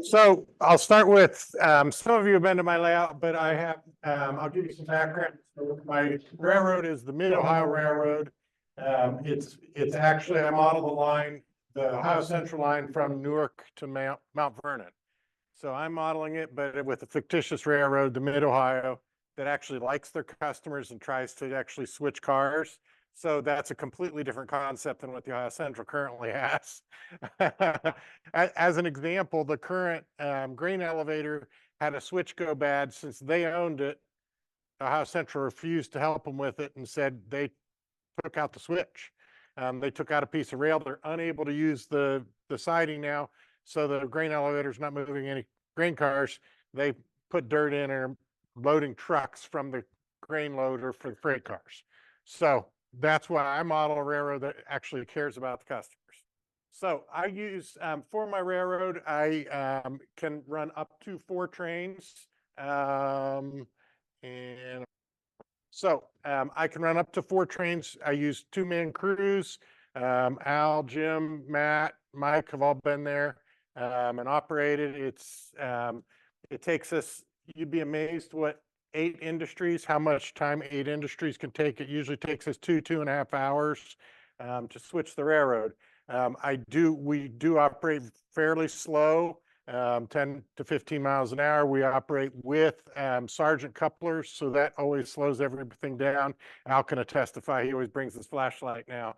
So I'll start with, some of you have been to my layout, but I have, I'll give you some background. My railroad is the Mid-Ohio Railroad. It's actually, I modeled the line, the Ohio Central line from Newark to Mount Vernon. So I'm modeling it, but with a fictitious railroad, the Mid-Ohio, that actually likes their customers and tries to actually switch cars. So that's a completely different concept than what the Ohio Central currently has. As an example, the current grain elevator had a switch go bad. Since they owned it, Ohio Central refused to help them with it and said they took out the switch. They took out a piece of rail. They're unable to use the siding now. So the grain elevator's not moving any grain cars. They put dirt in and are loading trucks from the grain loader for the freight cars. So that's why I model a railroad that actually cares about the customers. So I use, for my railroad, I can run up to 4 trains. And so I can run up to 4 trains. I use 2-man crews. Al, Jim, Matt, Mike have all been there and operated. It takes us, you'd be amazed what 8 industries, how much time 8 industries can take. It usually takes us 2.5 hours to switch the railroad. We do operate fairly slow, 10 to 15 miles an hour. We operate with sergeant couplers, so that always slows everything down. Al can testify, he always brings his flashlight now.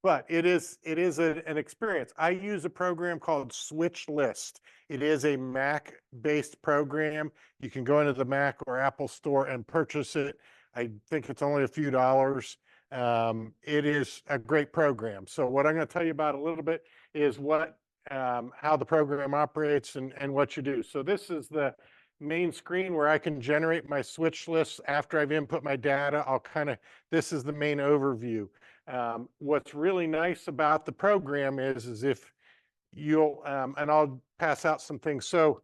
But it is an experience. I use a program called Switch List. It is a Mac-based program. You can go into the Mac or Apple store and purchase it. I think it's only a few dollars. It is a great program. So what I'm going to tell you about a little bit is how the program operates and what you do. So this is the main screen where I can generate my switch lists after I've input my data. This is the main overview. What's really nice about the program is if you'll, and I'll pass out some things. So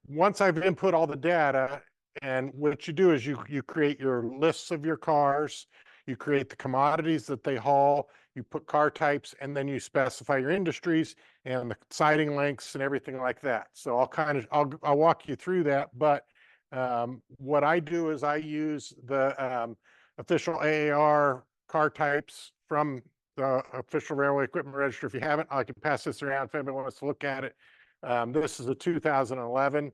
once I've input all the data, and what you do is you create your lists of your cars, you create the commodities that they haul, you put car types, and then you specify your industries and the siding lengths and everything like that. So I'll walk you through that. But what I do is I use the official AAR car types from the official Railway Equipment Register. If you haven't, I can pass this around if anybody wants to look at it. This is a 2011,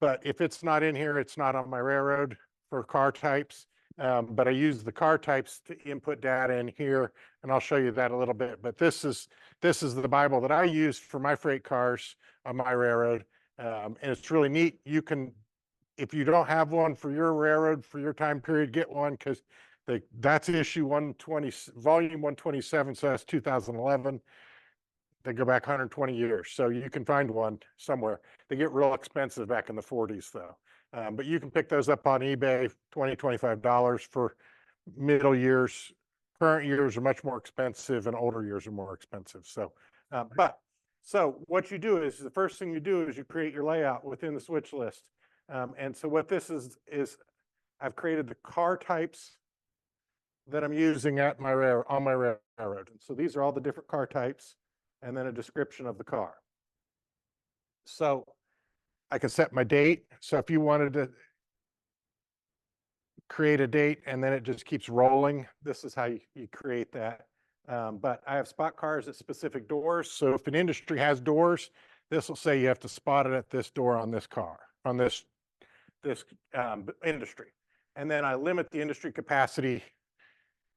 but if it's not in here, it's not on my railroad for car types. But I use the car types to input data in here, and I'll show you that a little bit. But this is the Bible that I use for my freight cars on my railroad, and it's really neat. You can, if you don't have one for your railroad for your time period, get one, because that's issue 120, volume 127, so that's 2011. They go back 120 years, so you can find one somewhere. They get real expensive back in the 40s, though. But you can pick those up on eBay, $20, $25 for middle years. Current years are much more expensive, and older years are more expensive. So, so what you do is, the first thing you do is you create your layout within the switch list. And so what this is I've created the car types that I'm using on my railroad. And so these are all the different car types, and then a description of the car. So I can set my date. So if you wanted to create a date and then it just keeps rolling, this is how you create that. But I have spot cars at specific doors. So if an industry has doors, this will say you have to spot it at this door on this car, on this industry. And then I limit the industry capacity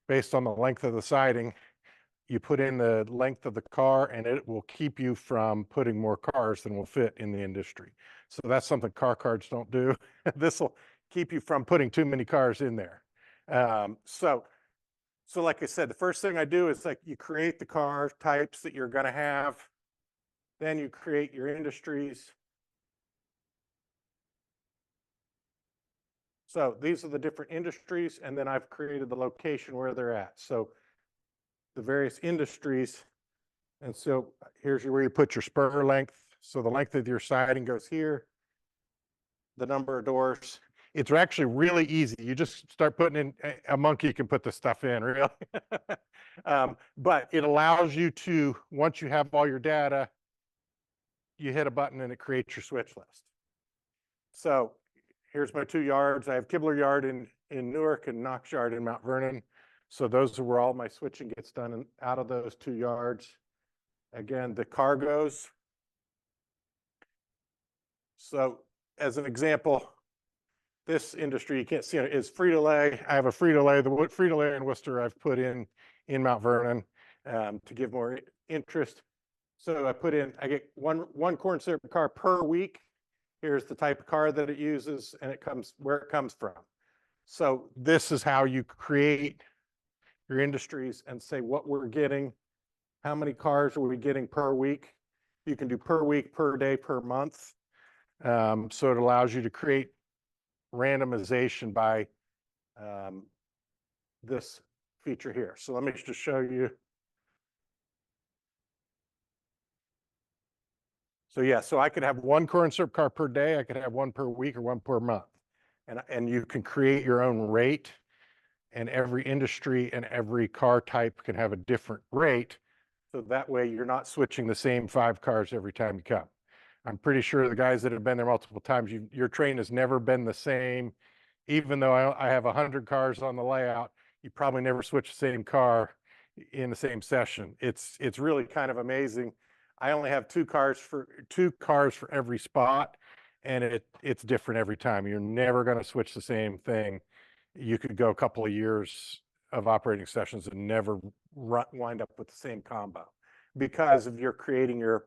based on the length of the siding. You put in the length of the car, and it will keep you from putting more cars than will fit in the industry. So that's something car cards don't do. This will keep you from putting too many cars in there. So like I said, the first thing I do is you create the car types that you're going to have. Then you create your industries. So these are the different industries, and then I've created the location where they're at. So the various industries, and so here's where you put your spur length. So the length of your siding goes here, the number of doors, It's actually really easy. You just start putting in, a monkey can put the stuff in, really. But it allows you to, once you have all your data, you hit a button and it creates your switch list. So here's my 2 yards. I have Kibler Yard in Newark and Knox Yard in Mount Vernon. So those are where all my switching gets done, and out of those 2 yards. Again, the cargoes. So as an example, this industry, you can't see it, is Frito-Lay. I have a Frito-Lay, the Frito-Lay in Worcester I've put in Mount Vernon to give more interest. So I get one corn syrup car per week. Here's the type of car that it uses, and where it comes from. So this is how you create your industries and say what we're getting, how many cars are we getting per week. You can do per week, per day, per month. So it allows you to create randomization by this feature here. So let me just show you. So yeah, so I could have one corn syrup car per day. I could have one per week or one per month. And you can create your own rate, and every industry and every car type can have a different rate. So that way you're not switching the same 5 cars every time you come. I'm pretty sure the guys that have been there multiple times, your train has never been the same. Even though I have 100 cars on the layout, you probably never switch the same car in the same session. It's really kind of amazing. I only have 2 cars for every spot, and it's different every time. You're never going to switch the same thing. You could go a couple of years of operating sessions and never wind up with the same combo, because of you're creating your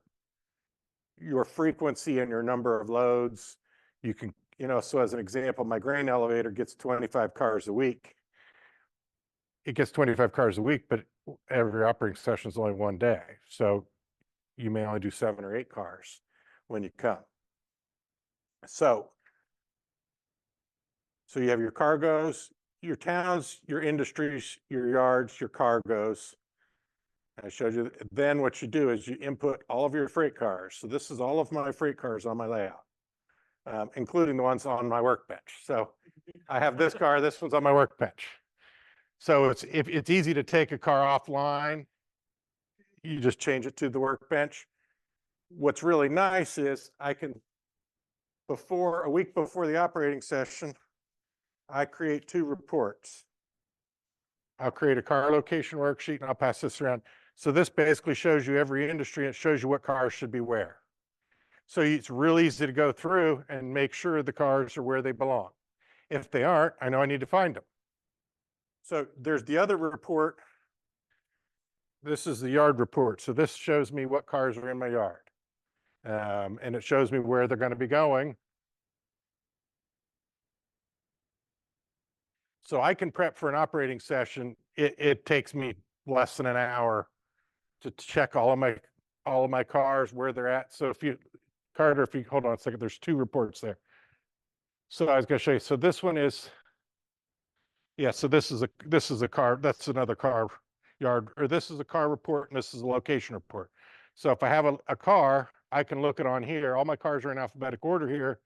frequency and your number of loads. You can, so as an example, my grain elevator gets 25 cars a week. It gets 25 cars a week, but every operating session is only 1 day. So you may only do 7 or 8 cars when you come. So you have your cargoes, your towns, your industries, your yards, your cargoes. I showed you. Then what you do is you input all of your freight cars. So this is all of my freight cars on my layout, including the ones on my workbench. So I have this car, this one's on my workbench. So it's easy to take a car offline. You just change it to the workbench. What's really nice is I can, a week before the operating session, I create 2 reports. I'll create a car location worksheet and I'll pass this around. So this basically shows you every industry, and it shows you what cars should be where. So it's really easy to go through and make sure the cars are where they belong. If they aren't, I know I need to find them. So there's the other report. This is the yard report. So this shows me what cars are in my yard. And it shows me where they're going to be going. So I can prep for an operating session. It takes me less than an hour to check all of my cars, where they're at. So Carter, if you hold on a second, there's 2 reports there. So I was going to show you. So this one is, yeah. So this is a car. That's another car yard, or this is a car report, and this is a location report. So if I have a car, I can look it on here. All my cars are in alphabetic order here,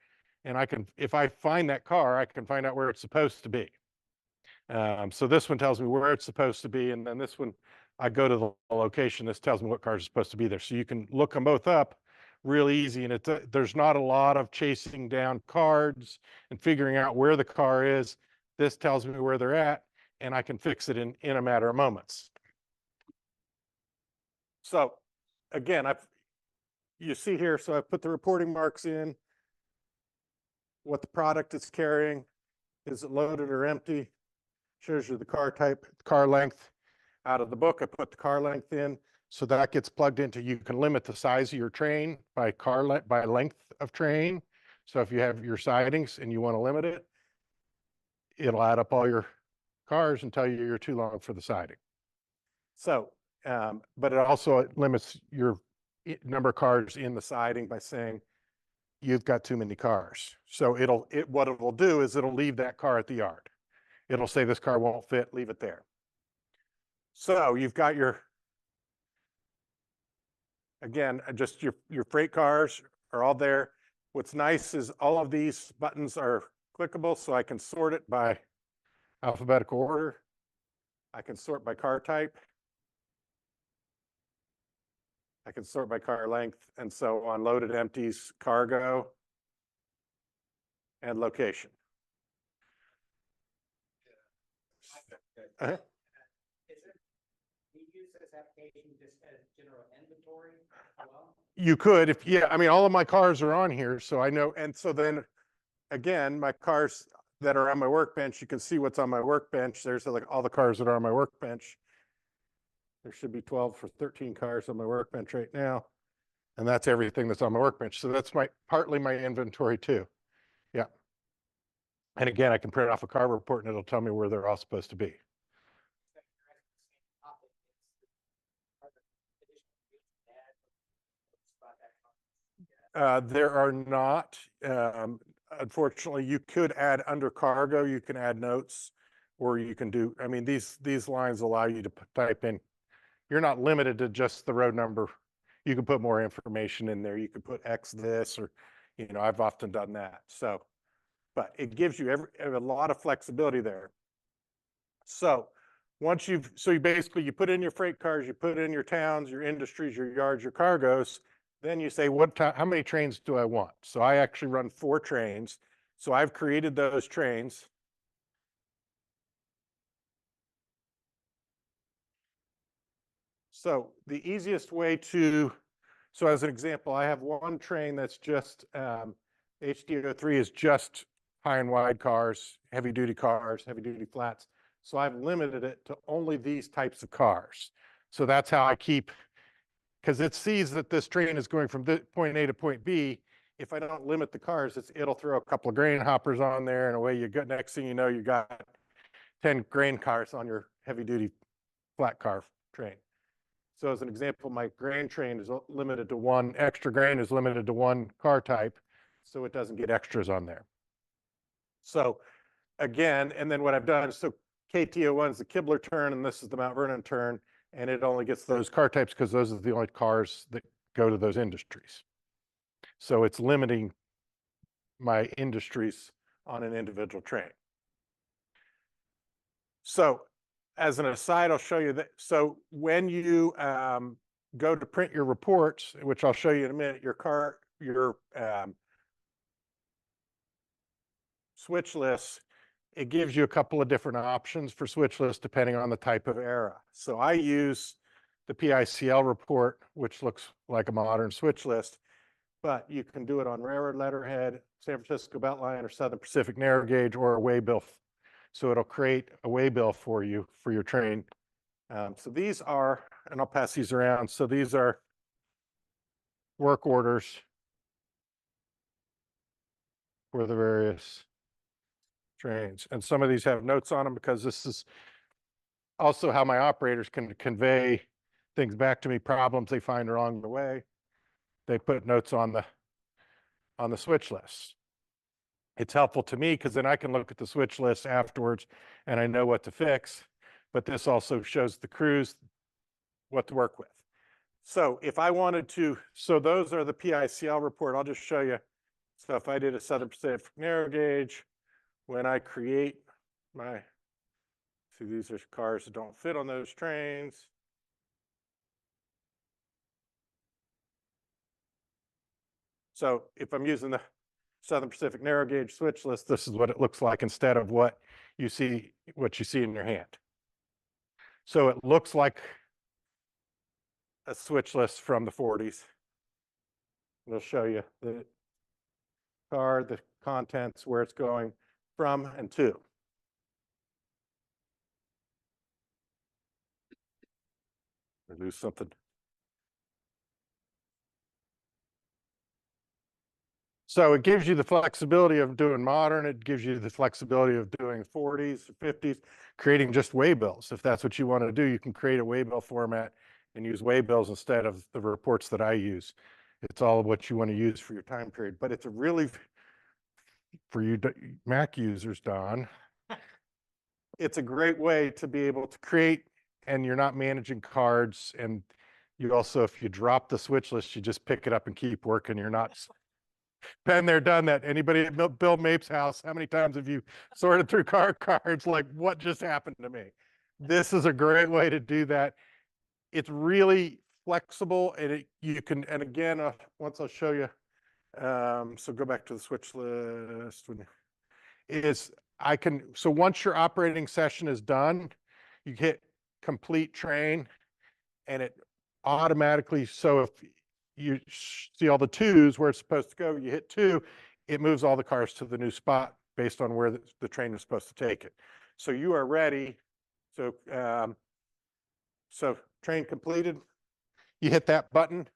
and if I find that car, I can find out where it's supposed to be. So this one tells me where it's supposed to be, and then this one, I go to the location. This tells me what cars are supposed to be there. So you can look them both up really easy, and there's not a lot of chasing down cards and figuring out where the car is. This tells me where they're at, and I can fix it in a matter of moments. So again, you see here, so I put the reporting marks in, what the product is carrying, is it loaded or empty, shows you the car type, car length. Out of the book, I put the car length in, so that gets plugged into, you can limit the size of your train by by length of train. So if you have your sidings and you want to limit it, it'll add up all your cars and tell you you're too long for the siding. So, but it also limits your number of cars in the siding by saying you've got too many cars. So what it will do is it'll leave that car at the yard. It'll say this car won't fit, leave it there. So you've got again, just your freight cars are all there. What's nice is all of these buttons are clickable, so I can sort it by alphabetical order. I can sort by car type. I can sort by car length, and so on: loaded, empties, cargo, and location. Uh-huh. Do you use this application just as general inventory as well? You could, if, yeah, I mean, all of my cars are on here, so I know, and so then, again, my cars that are on my workbench, you can see what's on my workbench. There's like all the cars that are on my workbench. There should be 12 or 13 cars on my workbench right now. And that's everything that's on my workbench. So that's partly my inventory too. Yeah. And again, I can print off a car report and it'll tell me where they're all supposed to be. There are not. Unfortunately, you could add under cargo, you can add notes, or you can do, I mean, these lines allow you to type in. You're not limited to just the road number. You can put more information in there. You could put X this, or, I've often done that. So, but it gives you a lot of flexibility there. So you basically, you put in your freight cars, you put in your towns, your industries, your yards, your cargoes. Then you say, how many trains do I want? So I actually run 4 trains. So I've created those trains. So the easiest way so as an example, I have one train that's just, HD03 is just high and wide cars, heavy duty flats. So I've limited it to only these types of cars. So that's how I keep, because it sees that this train is going from point A to point B. If I don't limit the cars, it'll throw a couple of grain hoppers on there, and away you go. Next thing you know, you got 10 grain cars on your heavy duty flat car train. So as an example, my grain train is limited to one, extra grain is limited to one car type, so it doesn't get extras on there. So again, and then what I've done, so KTO1 is the Kibler turn, and this is the Mount Vernon turn, and it only gets those car types because those are the only cars that go to those industries. So it's limiting my industries on an individual train. So as an aside, I'll show you that. So when you go to print your reports, which I'll show you in a minute, your switch lists, it gives you a couple of different options for switch lists depending on the type of era. So I use the PICL report, which looks like a modern switch list, but you can do it on railroad letterhead, San Francisco Beltline, or Southern Pacific narrow gauge, or a waybill. So it'll create a waybill for you for your train. So these are, and I'll pass these around. So these are work orders for the various trains. And some of these have notes on them because this is also how my operators can convey things back to me, problems they find along the way. They put notes on the switch list. It's helpful to me because then I can look at the switch list afterwards and I know what to fix. But this also shows the crews what to work with. So if I wanted to, so those are the PICL report. I'll just show you. So if I did a Southern Pacific narrow gauge, when I create my, see, these are cars that don't fit on those trains. So if I'm using the Southern Pacific narrow gauge switch list, this is what it looks like instead of what you see in your hand. So it looks like a switch list from the 40s. It'll show you the car, the contents, where it's going from and to. Or lose something. So it gives you the flexibility of doing modern. It gives you the flexibility of doing 40s, 50s, creating just waybills. If that's what you want to do, you can create a waybill format and use waybills instead of the reports that I use. It's all of what you want to use for your time period. But it's a really, for you Mac users, Don, it's a great way to be able to create, and you're not managing cards. And you also, if you drop the switch list, you just pick it up and keep working. You're not Been there, done that. Anybody at Bill Mapes' house, how many times have you sorted through car cards like, what just happened to me? This is a great way to do that. It's really flexible, and you can, and again, once I'll show you. So go back to the switch list. So once your operating session is done, you hit complete train, and it automatically, so if you see all the twos where it's supposed to go, you hit 2, it moves all the cars to the new spot based on where the train is supposed to take it. So you are ready. So, so train completed, you hit that button,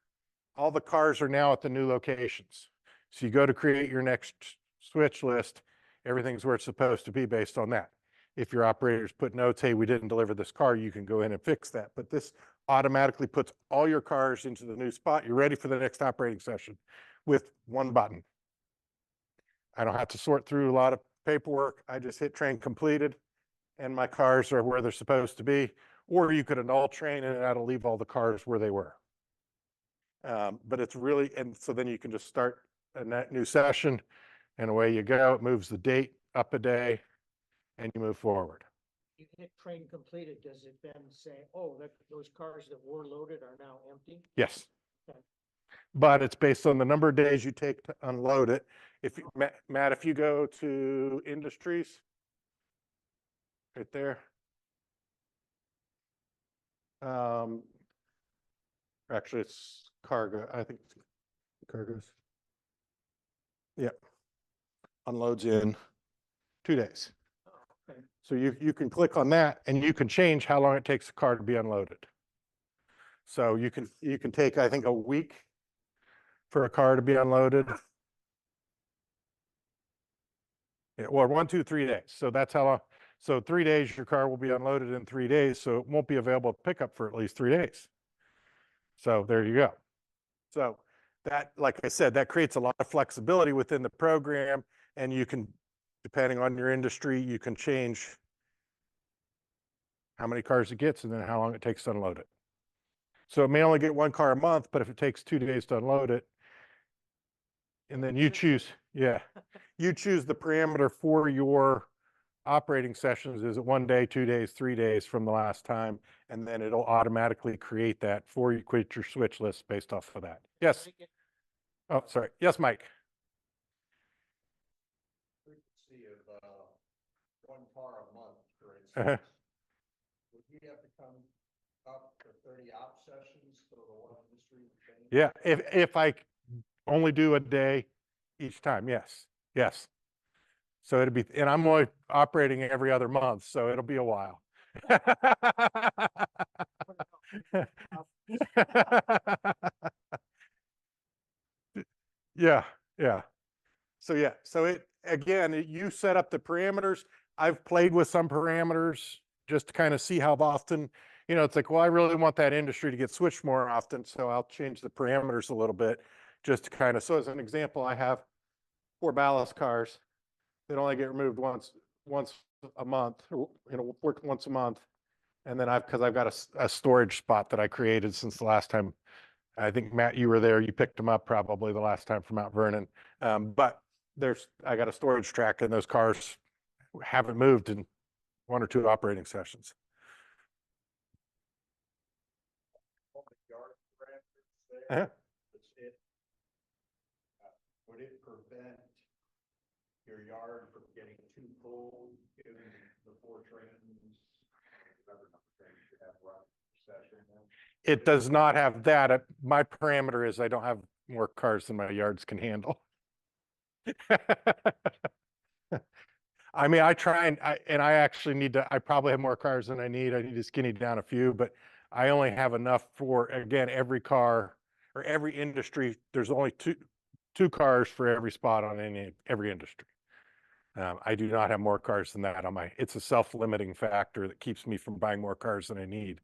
all the cars are now at the new locations. So you go to create your next switch list, everything's where it's supposed to be based on that. If your operators put notes, hey, we didn't deliver this car, you can go in and fix that. But this automatically puts all your cars into the new spot. You're ready for the next operating session with one button. I don't have to sort through a lot of paperwork. I just hit train completed, and my cars are where they're supposed to be. Or you could annul train, and that'll leave all the cars where they were. But it's really, and so then you can just start a new session, and away you go. It moves the date up a day, and you move forward. You hit train completed, does it then say, oh, those cars that were loaded are now empty? Yes. Okay. But it's based on the number of days you take to unload it. If Matt, if you go to industries, right there. Actually, it's cargo. I think it's cargoes. Yep. Unloads in 2 days. Okay. So you can click on that, and you can change how long it takes a car to be unloaded. So you can take, I think, a week for a car to be unloaded. Yeah, or 1, 2, 3 days. So that's how long. So 3 days, your car will be unloaded in 3 days. So it won't be available to pick up for at least 3 days. So there you go. So that, like I said, that creates a lot of flexibility within the program, and you can, depending on your industry, you can change how many cars it gets and then how long it takes to unload it. So it may only get 1 car a month, but if it takes 2 days to unload it, and then you choose, yeah, you choose the parameter for your operating sessions. Is it 1 day, 2 days, 3 days from the last time? And then it'll automatically create that for you, quit your switch list based off of that. Yes. Oh, sorry. Yes, Mike. Frequency of 1 car a month, for Uh-huh. instance. Would we have to come up to 30 op sessions for the one industry change? Yeah, if I only do a day each time, yes, yes. So it'd be, and I'm only operating every other month, so it'll be a while. Yeah, yeah. So yeah, so it, again, you set up the parameters. I've played with some parameters just to kind of see how often, it's like, well, I really want that industry to get switched more often, so I'll change the parameters a little bit just to kind of, so as an example, I have 4 ballast cars that only get removed once a month, work once a month. And then because I've got a storage spot that I created since the last time. I think, Matt, you were there, you picked them up probably the last time from Mount Vernon. But I got a storage track, and those cars haven't moved in 1 or 2 operating sessions. On the yard parameters Uh-huh. Would it prevent your yard from getting too cold given the 4 trains, whatever number of trains you have run per session? It does not have that. My parameter is I don't have more cars than my yards can handle. I mean, I try and I actually need to, I probably have more cars than I need. I need to skinny down a few, but I only have enough for, again, every car or every industry. There's only two cars for every spot on every industry. I do not have more cars than that on my, it's a self-limiting factor that keeps me from buying more cars than I need.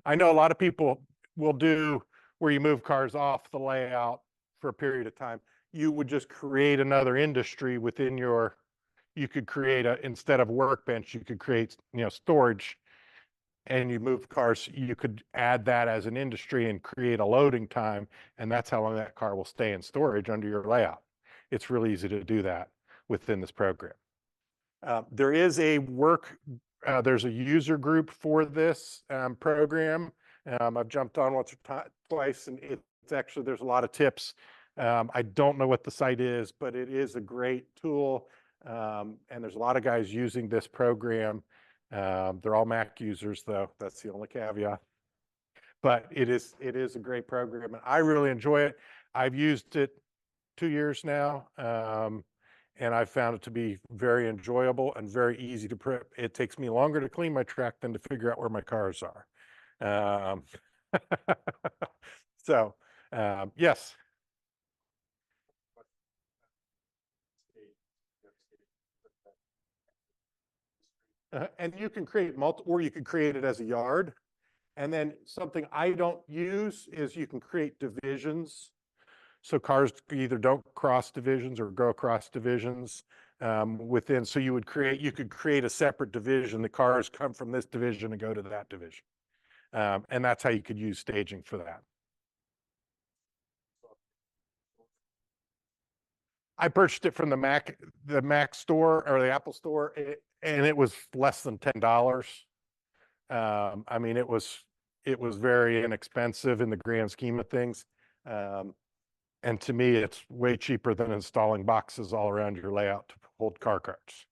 I know a lot of people will do where you move cars off the layout for a period of time. You would just create another industry within you could create instead of workbench, you could create, storage and you move cars, you could add that as an industry and create a loading time, and that's how long that car will stay in storage under your layout. It's really easy to do that within this program. There is there's a user group for this program. I've jumped on once or twice, and it's actually, there's a lot of tips. I don't know what the site is, but it is a great tool. And there's a lot of guys using this program. They're all Mac users, though. That's the only caveat. But it is a great program, and I really enjoy it. I've used it 2 years now, and I've found it to be very enjoyable and very easy to prep. It takes me longer to clean my track than to figure out where my cars are. So, yes. And you can create or you could create it as a yard. And then something I don't use is you can create divisions. So cars either don't cross divisions or go across divisions within. So you could create a separate division. The cars come from this division and go to that division. And that's how you could use staging for that. I purchased it from the Mac store or the Apple store, and it was less than $10. I mean, it was very inexpensive in the grand scheme of things. And to me, it's way cheaper than installing boxes all around your layout to hold car cards.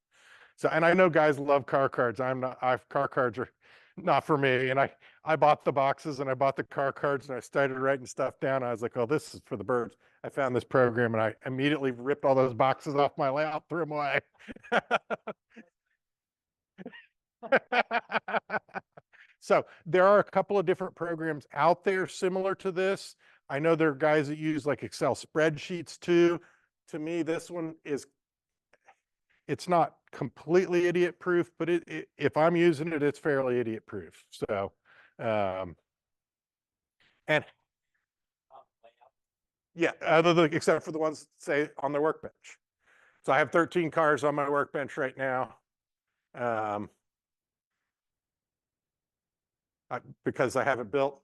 So, and I know guys love car cards. Car cards are not for me. And I bought the boxes and I bought the car cards and I started writing stuff down. I was like, oh, this is for the birds. I found this program and I immediately ripped all those boxes off my layout, threw them away. So there are a couple of different programs out there similar to this. I know there are guys that use like Excel spreadsheets too. To me, this one it's not completely idiot proof, but if I'm using it, it's fairly idiot proof. So, and yeah, except for the ones say on the workbench. So I have 13 cars on my workbench right now. Because I haven't built.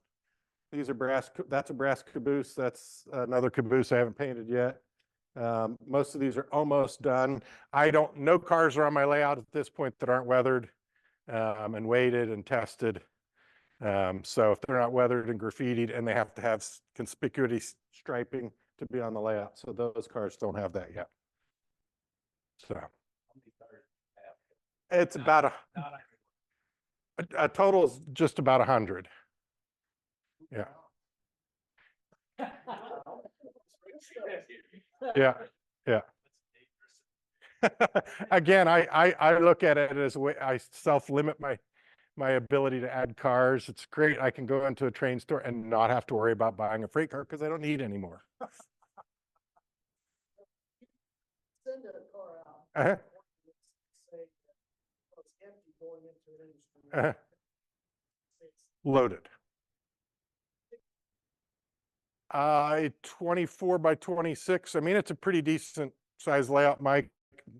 These are that's a brass caboose. That's another caboose I haven't painted yet. Most of these are almost done. No cars are on my layout at this point that aren't weathered and weighted and tested. So if they're not weathered and graffitied, and they have to have conspicuous striping to be on the layout. So those cars don't have that yet. So it's about a total is just about 100. Yeah. Yeah. Yeah. Again, I look at it as a way I self-limit my ability to add cars. It's great. I can go into a train store and not have to worry about buying a freight car because I don't need any more. Send a car out. Uh-huh. Say it's empty going into an industry. Uh-huh. Loaded. 24 by 26. I mean, it's a pretty decent size layout.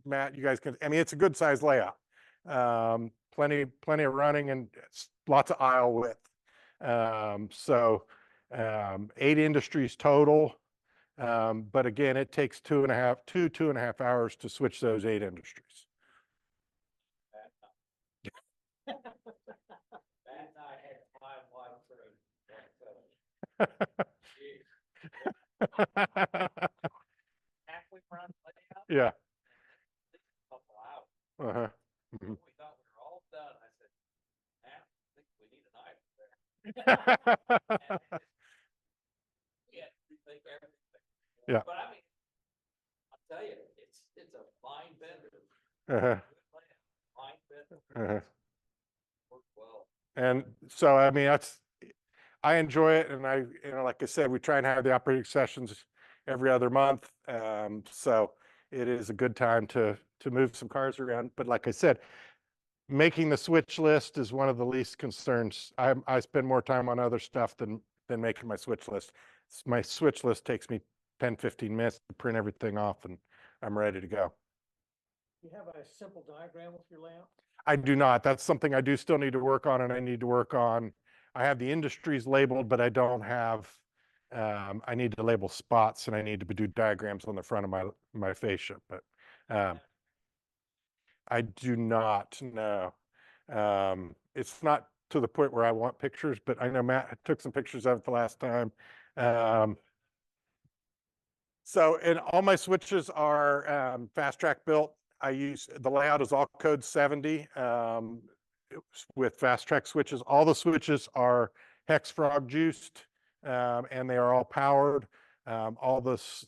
Matt, you guys can, I mean, it's a good size layout. Plenty of running and lots of aisle width. So 8 industries total. But again, it takes 2.5 hours to switch those 8 industries. Yeah. Uh-huh. Mm-hmm. We thought we were all done. I said, man, I think we need an item there. Yeah, rethink everything. Yeah. But I mean, I'll tell you, it's a fine bender. Uh-huh. Fine bender. Uh-huh. Worked well. And so, I mean, I enjoy it. And like I said, we try and have the operating sessions every other month. So it is a good time to move some cars around. But like I said, making the switch list is one of the least concerns. I spend more time on other stuff than making my switch list. My switch list takes me 10, 15 minutes to print everything off and I'm ready to go. You have a simple diagram with your layout? I do not. That's something I do still need to work on, and I need to work on. I have the industries labeled, but I don't have, I need to label spots, and I need to do diagrams on the front of my fascia, but I do not know. It's not to the point where I want pictures, but I know Matt took some pictures of it the last time. So, and all my switches are fast track built. I use, the layout is all code 70 with fast track switches. All the switches are hex frog juiced, and they are all powered. All this,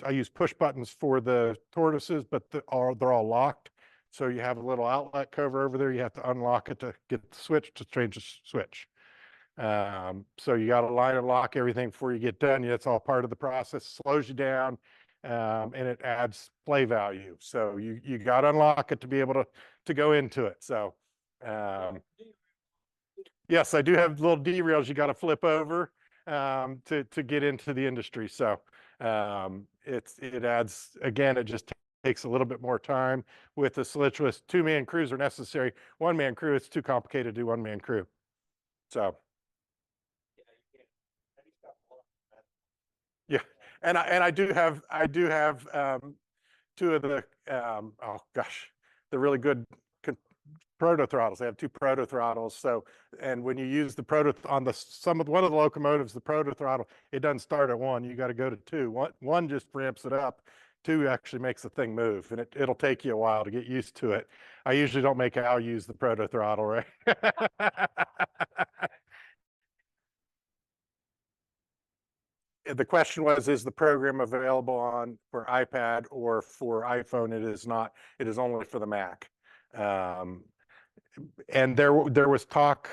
I use push buttons for the tortoises, but they're all locked. So you have a little outlet cover over there. You have to unlock it to get the switch to change the switch. So you got to line and lock everything before you get done. It's all part of the process, slows you down, and it adds play value. So you got to unlock it to be able to go into it. So, yes, I do have little derails you got to flip over, to get into the industry. So, it adds, again, it just takes a little bit more time with the switchless. 2-man crews are necessary. 1-man crew, it's too complicated to do 1-man crew. So. Yeah, and I do have two of the oh gosh, the really good proto throttles. I have 2 proto throttles. So, and when you use the proto on one of the locomotives, the proto throttle, it doesn't start at 1. You got to go to 2. One just ramps it up. 2 actually makes the thing move, and it'll take you a while to get used to it. I usually don't make Al use the proto throttle, right? The question was, is the program available for iPad or for iPhone? It is not. It is only for the Mac. And there was talk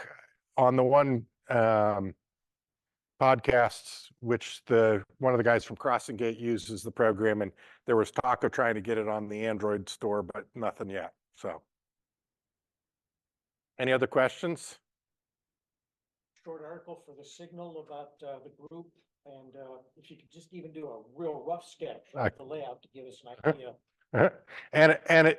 on the one podcasts, which one of the guys from Crossing Gate uses the program, and there was talk of trying to get it on the Android store, but nothing yet. So, any other questions? Short article for the Signal about the group, and if you could just even do a real rough sketch of the layout to give us an idea. And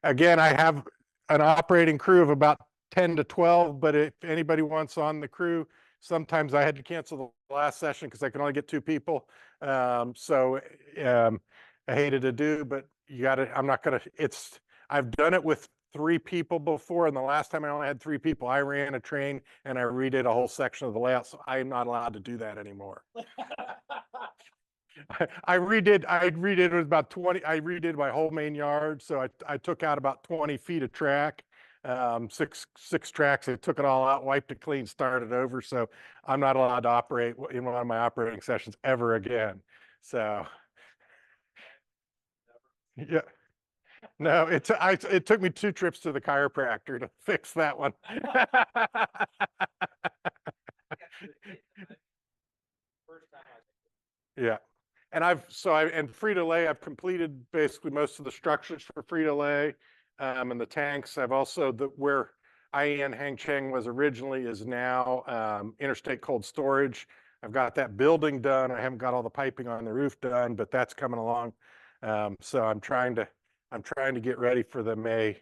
again, I have an operating crew of about 10 to 12, but if anybody wants on the crew, sometimes I had to cancel the last session because I could only get 2 people. So I hated to do, but I've done it with 3 people before, and the last time I only had 3 people, I ran a train and I redid a whole section of the layout, so I'm not allowed to do that anymore. I redid it was about 20. I redid my whole main yard, so I took out about 20 feet of track, six tracks. I took it all out, wiped it clean, started over. So I'm not allowed to operate in one of my operating sessions ever again. So yeah, no, it took me 2 trips to the chiropractor to fix that one. Yeah. And and Frito-Lay, I've completed basically most of the structures for Frito-Lay, and the tanks. I've also, where IAN Hangcheng was originally is now Interstate Cold Storage. I've got that building done. I haven't got all the piping on the roof done, but that's coming along. So I'm trying to get ready for the May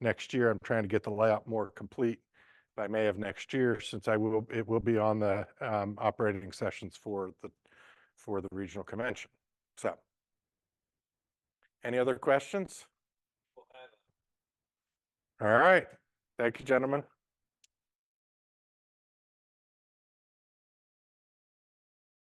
next year. I'm trying to get the layout more complete by May of next year, since it will be on the operating sessions for the regional convention. So, any other questions? All right. Thank you, gentlemen.